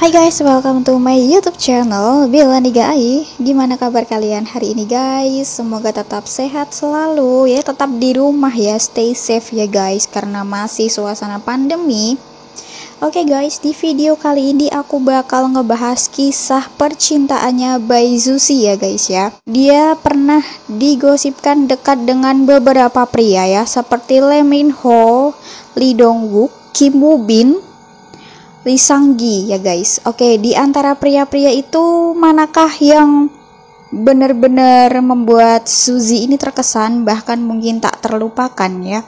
Hai guys, welcome to my YouTube channel Bella Niga Ai. Gimana kabar kalian hari ini guys? Semoga tetap sehat selalu ya, tetap di rumah ya, stay safe ya guys, karena masih suasana pandemi. Oke guys, di video kali ini aku bakal ngebahas kisah percintaannya Bae Suzy ya guys ya. Dia pernah digosipkan dekat dengan beberapa pria ya, seperti Lee Min Ho, Lee Dong Wook, Kim Woo Bin, Lee Sang Gi ya guys. Oke, di antara pria-pria itu manakah yang benar-benar membuat Suzy ini terkesan bahkan mungkin tak terlupakan ya?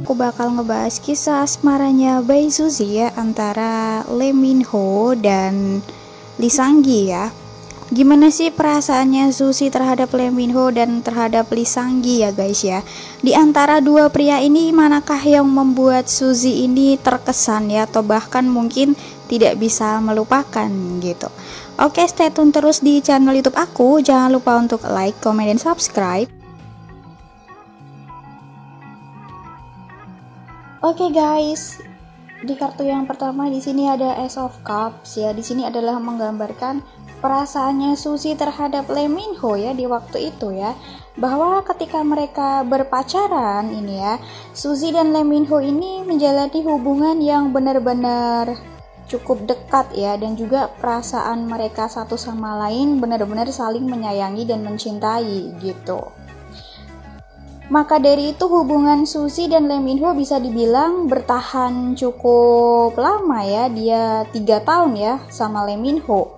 Aku bakal ngebahas kisah asmaranya Bae Suzy ya, antara Lee Min Ho dan Lee Sang Gi ya. Gimana sih perasaannya Suzy terhadap Lee Min Ho dan terhadap Lee Sang Gi ya guys ya. Di antara dua pria ini manakah yang membuat Suzy ini terkesan ya, atau bahkan mungkin tidak bisa melupakan gitu. Oke, stay tune terus di channel YouTube aku. Jangan lupa untuk like, comment, dan subscribe. Oke guys, di kartu yang pertama di sini ada Ace of Cups ya. Di sini adalah menggambarkan perasaannya Suzy terhadap Lee Min Ho ya di waktu itu ya. Bahwa ketika mereka berpacaran ini ya, Suzy dan Lee Min Ho ini menjalani hubungan yang benar-benar cukup dekat ya, dan juga perasaan mereka satu sama lain benar-benar saling menyayangi dan mencintai gitu. Maka dari itu hubungan Suzy dan Lee Min Ho bisa dibilang bertahan cukup lama ya. Dia 3 tahun ya sama Lee Min Ho.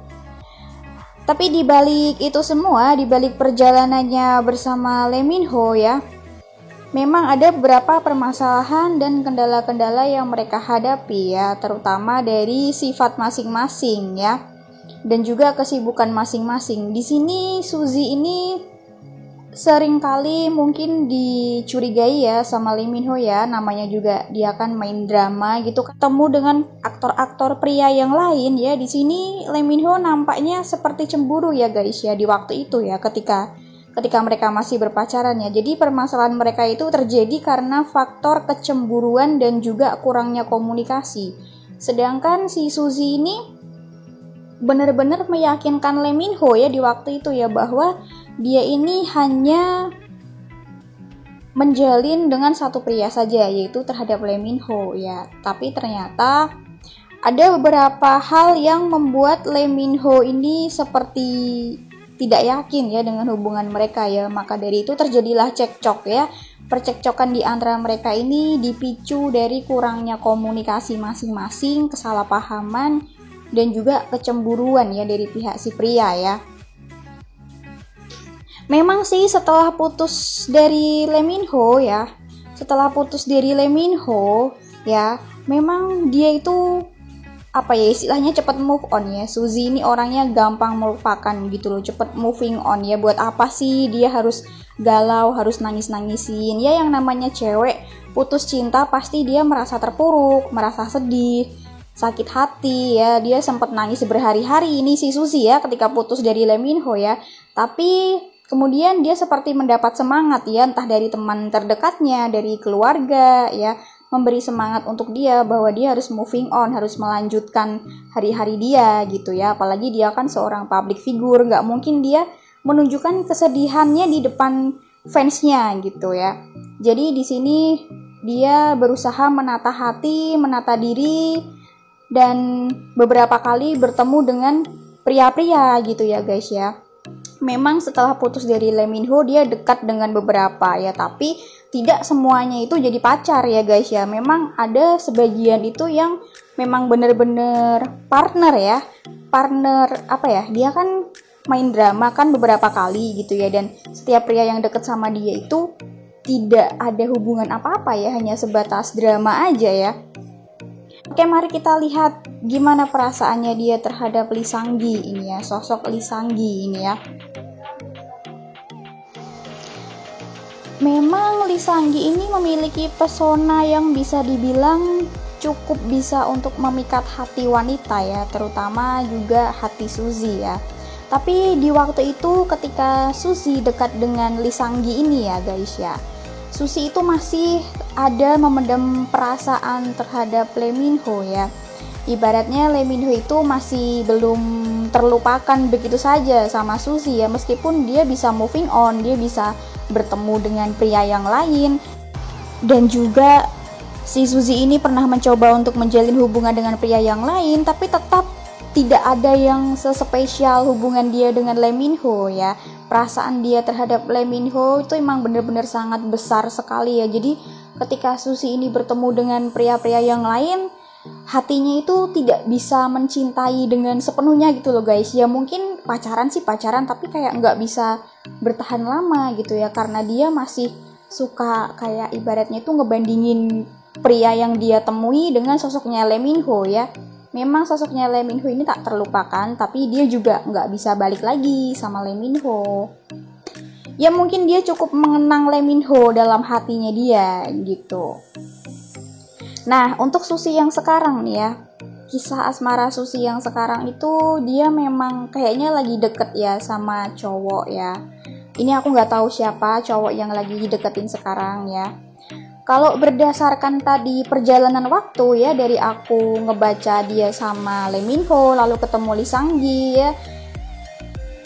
Tapi dibalik itu semua, dibalik perjalanannya bersama Lee Min Ho ya, memang ada beberapa permasalahan dan kendala-kendala yang mereka hadapi ya, terutama dari sifat masing-masing ya, dan juga kesibukan masing-masing. Di sini Suzy ini seringkali mungkin dicurigai ya sama Lee Min Ho ya, namanya juga dia kan main drama gitu, ketemu dengan aktor-aktor pria yang lain ya. Di sini Lee Min Ho nampaknya seperti cemburu ya guys ya di waktu itu ya, ketika mereka masih berpacaran ya. Jadi permasalahan mereka itu terjadi karena faktor kecemburuan dan juga kurangnya komunikasi. Sedangkan si Suzy ini benar-benar meyakinkan Lee Min Ho ya di waktu itu ya, bahwa dia ini hanya menjalin dengan satu pria saja, yaitu terhadap Lee Min Ho ya. Tapi ternyata ada beberapa hal yang membuat Lee Min Ho ini seperti tidak yakin ya dengan hubungan mereka ya. Maka dari itu terjadilah cekcok ya. Percekcokan di antara mereka ini dipicu dari kurangnya komunikasi masing-masing, kesalahpahaman, dan juga kecemburuan ya dari pihak si pria ya. Memang sih setelah putus dari Lee Min Ho ya, memang dia itu istilahnya cepat move on ya. Suzy ini orangnya gampang melupakan gitu loh, cepat moving on ya. Buat apa sih dia harus galau, harus nangis-nangisin ya. Yang namanya cewek putus cinta pasti dia merasa terpuruk, merasa sedih, sakit hati ya. Dia sempat nangis berhari-hari ini si Suzy ya ketika putus dari Lee Min Ho ya. Tapi kemudian dia seperti mendapat semangat ya, entah dari teman terdekatnya, dari keluarga ya, memberi semangat untuk dia bahwa dia harus moving on, harus melanjutkan hari-hari dia gitu ya. Apalagi dia kan seorang public figure, nggak mungkin dia menunjukkan kesedihannya di depan fansnya gitu ya. Jadi di sini dia berusaha menata hati, menata diri, dan beberapa kali bertemu dengan pria-pria gitu ya guys ya. Memang setelah putus dari Lee Min Ho dia dekat dengan beberapa ya, tapi tidak semuanya itu jadi pacar ya guys ya. Memang ada sebagian itu yang memang benar-benar partner ya. Dia kan main drama kan beberapa kali gitu ya, dan setiap pria yang dekat sama dia itu tidak ada hubungan apa-apa ya, hanya sebatas drama aja ya. Oke, mari kita lihat gimana perasaannya dia terhadap Lee Sang-gi ini ya, sosok Lee Sang-gi ini ya. Memang Lee Sang-gi ini memiliki pesona yang bisa dibilang cukup bisa untuk memikat hati wanita ya, terutama juga hati Suzy ya. Tapi di waktu itu ketika Suzy dekat dengan Lee Sang-gi ini ya guys ya, Suzy itu masih ada memendam perasaan terhadap Lee Min-ho ya. Ibaratnya Lee Min-ho itu masih belum terlupakan begitu saja sama Suzy ya, meskipun dia bisa moving on, dia bisa bertemu dengan pria yang lain. Dan juga si Suzy ini pernah mencoba untuk menjalin hubungan dengan pria yang lain, tapi tetap tidak ada yang sespesial hubungan dia dengan Lee Min-ho ya. Perasaan dia terhadap Lee Min-ho itu emang benar-benar sangat besar sekali ya. Jadi ketika Suzy ini bertemu dengan pria-pria yang lain, hatinya itu tidak bisa mencintai dengan sepenuhnya gitu loh guys. Ya mungkin pacaran sih pacaran, tapi kayak nggak bisa bertahan lama gitu ya, karena dia masih suka kayak ibaratnya itu ngebandingin pria yang dia temui dengan sosoknya Lee Min-ho ya. Memang sosoknya Lee Min-ho ini tak terlupakan, tapi dia juga nggak bisa balik lagi sama Lee Min-ho. Ya mungkin dia cukup mengenang Lee Min-ho dalam hatinya dia gitu. Nah, untuk Suzy yang sekarang nih ya, kisah asmara Suzy yang sekarang itu dia memang kayaknya lagi deket ya sama cowok ya. Ini aku nggak tahu siapa cowok yang lagi dideketin sekarang ya. Kalau berdasarkan tadi perjalanan waktu ya, dari aku ngebaca dia sama Lee Min-ho lalu ketemu Lee Sang-gi ya,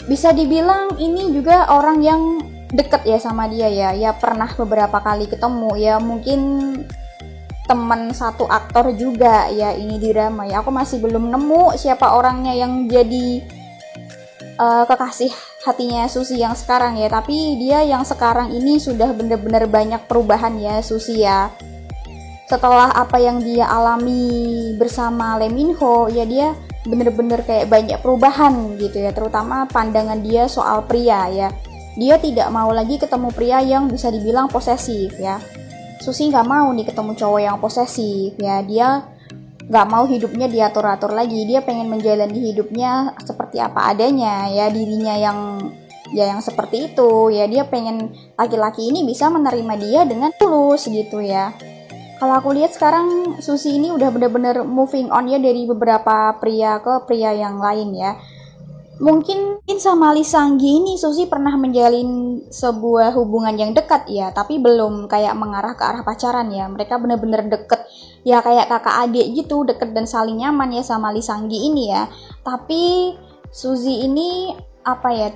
bisa dibilang ini juga orang yang deket ya sama dia ya. Ya pernah beberapa kali ketemu ya, mungkin teman satu aktor juga ya ini di drama ya. Aku masih belum nemu siapa orangnya yang jadi kekasih hatinya Suzy yang sekarang ya, tapi dia yang sekarang ini sudah benar-benar banyak perubahan ya Suzy ya. Setelah apa yang dia alami bersama Lee Min-ho ya, dia benar-benar kayak banyak perubahan gitu ya, terutama pandangan dia soal pria ya. Dia tidak mau lagi ketemu pria yang bisa dibilang posesif ya. Suzy nggak mau nih ketemu cowok yang posesif ya. Dia nggak mau hidupnya diatur-atur lagi. Dia pengen menjalani hidupnya seperti apa adanya ya, dirinya yang seperti itu ya. Dia pengen laki-laki ini bisa menerima dia dengan tulus gitu ya. Kalau aku lihat sekarang Suzy ini udah bener-bener moving on ya dari beberapa pria ke pria yang lain ya. Mungkin sama Lee Sang-gi ini Suzy pernah menjalin sebuah hubungan yang dekat ya, tapi belum kayak mengarah ke arah pacaran ya. Mereka bener-bener deket ya, kayak kakak adik gitu, deket dan saling nyaman ya sama Lee Sang-gi ini ya. Tapi Suzy ini apa ya,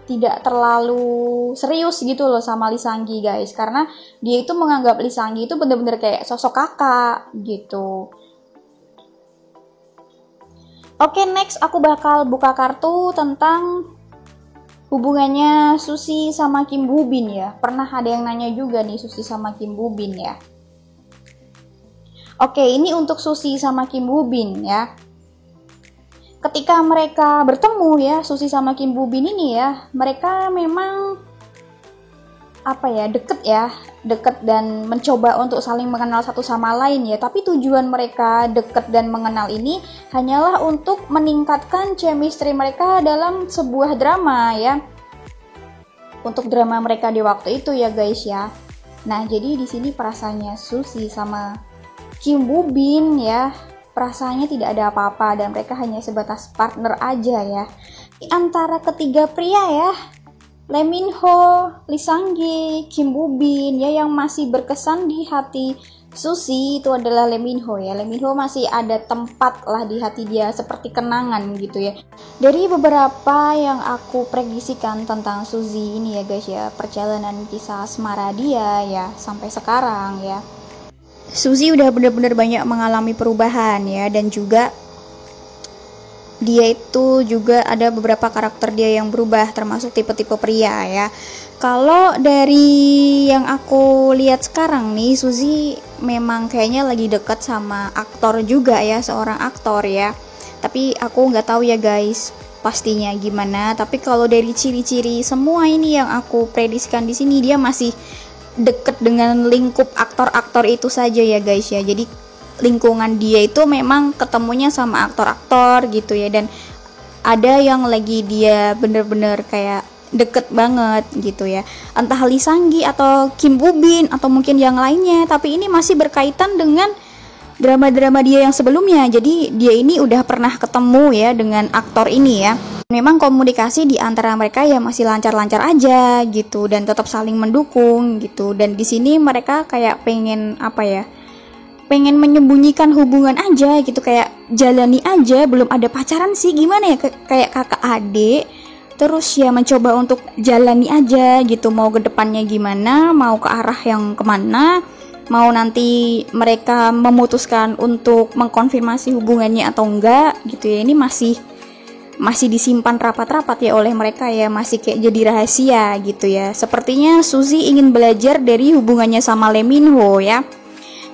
tidak terlalu serius gitu loh sama Lee Sang-gi guys, karena dia itu menganggap Lee Sang-gi itu bener-bener kayak sosok kakak gitu. Oke, next aku bakal buka kartu tentang hubungannya Suzy sama Kim Woo Bin ya. Pernah ada yang nanya juga nih Suzy sama Kim Woo Bin ya. Oke, ini untuk Suzy sama Kim Woo Bin ya. Ketika mereka bertemu ya, Suzy sama Kim Woo Bin ini ya, mereka memang deket dan mencoba untuk saling mengenal satu sama lain ya. Tapi tujuan mereka deket dan mengenal ini hanyalah untuk meningkatkan chemistry mereka dalam sebuah drama ya, untuk drama mereka di waktu itu ya guys ya. Nah, jadi di sini perasaannya Suzy sama Kim Woo Bin ya, perasaannya tidak ada apa-apa dan mereka hanya sebatas partner aja ya. Di antara ketiga pria ya, Lee Min-ho, Lee Sang-gi, Kim Woo Bin ya, yang masih berkesan di hati Suzy itu adalah Lee Min-ho ya. Lee Min-ho masih ada tempat lah di hati dia seperti kenangan gitu ya. Dari beberapa yang aku prediksikan tentang Suzy ini ya guys ya, perjalanan kisah asmara dia ya sampai sekarang ya, Suzy udah benar-benar banyak mengalami perubahan ya, dan juga dia itu juga ada beberapa karakter dia yang berubah, termasuk tipe-tipe pria ya. Kalau dari yang aku lihat sekarang nih, Suzy memang kayaknya lagi dekat sama aktor juga ya, seorang aktor ya. Tapi aku nggak tahu ya guys pastinya gimana. Tapi kalau dari ciri-ciri semua ini yang aku prediksikan di sini, dia masih deket dengan lingkup aktor-aktor itu saja ya guys ya. Jadi lingkungan dia itu memang ketemunya sama aktor-aktor gitu ya, dan ada yang lagi dia bener-bener kayak deket banget gitu ya, entah Lee Sang-gi atau Kim Woo Bin atau mungkin yang lainnya, tapi ini masih berkaitan dengan drama-drama dia yang sebelumnya. Jadi dia ini udah pernah ketemu ya dengan aktor ini ya. Memang komunikasi di antara mereka ya masih lancar-lancar aja gitu, dan tetap saling mendukung gitu. Dan di sini mereka kayak pengen apa ya, pengen menyembunyikan hubungan aja gitu, kayak jalani aja, belum ada pacaran sih, gimana ya, kayak kakak adik. Terus ya mencoba untuk jalani aja gitu, mau ke depannya gimana, mau ke arah yang kemana, mau nanti mereka memutuskan untuk mengkonfirmasi hubungannya atau enggak gitu ya. Ini masih disimpan rapat-rapat ya oleh mereka ya, masih kayak jadi rahasia gitu ya. Sepertinya Suzy ingin belajar dari hubungannya sama Lee Min Ho ya.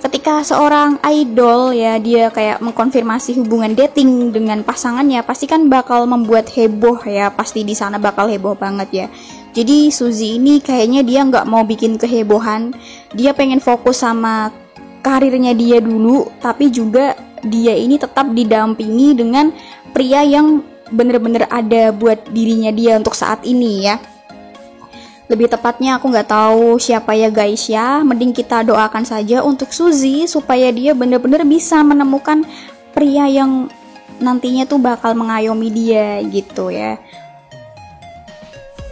Ketika seorang idol ya dia kayak mengkonfirmasi hubungan dating dengan pasangannya, pasti kan bakal membuat heboh ya, pasti di sana bakal heboh banget ya. Jadi Suzy ini kayaknya dia nggak mau bikin kehebohan, dia pengen fokus sama karirnya dia dulu, tapi juga dia ini tetap didampingi dengan pria yang bener-bener ada buat dirinya dia untuk saat ini ya. Lebih tepatnya aku nggak tahu siapa ya guys ya, mending kita doakan saja untuk Suzy supaya dia bener-bener bisa menemukan pria yang nantinya tuh bakal mengayomi dia gitu ya.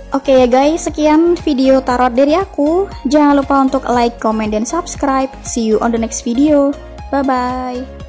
Oke ya guys, sekian video tarot dari aku. Jangan lupa untuk like, comment, dan subscribe. See you on the next video. Bye bye.